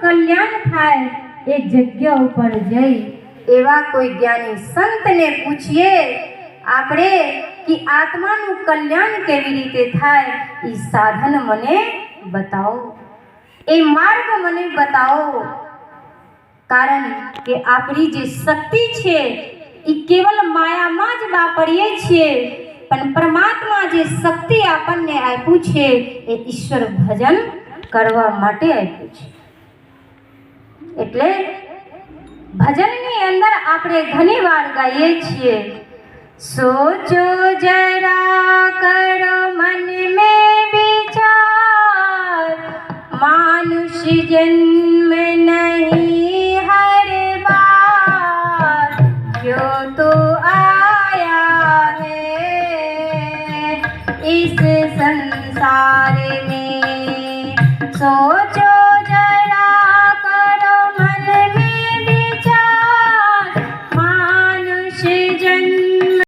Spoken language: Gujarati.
કલ્યાણ થાય એ જગ્યા ઉપર જઈ એવા કોઈ જ્ઞાની સંતને પૂછીએ આપણે કે આત્માનું કલ્યાણ કેવી રીતે થાય, એ સાધન મને બતાવો, એ માર્ગ મને બતાવો। કારણ કે આપણી જે શક્તિ છે એ કેવલ માયામાં જ વાપરીએ છીએ, પણ પરમાત્મા જે શક્તિ આપણને આપ્યું છે એ ઈશ્વર ભજન કરવા માટે આપ્યું છે। એટલે ભજનની અંદર આપણે ઘણી વાર ગાઈએ છીએ, सोचो जरा करो मन में विचार, मानुष्य जन्म नहीं हर बार, क्यों तो आया है इस संसार में।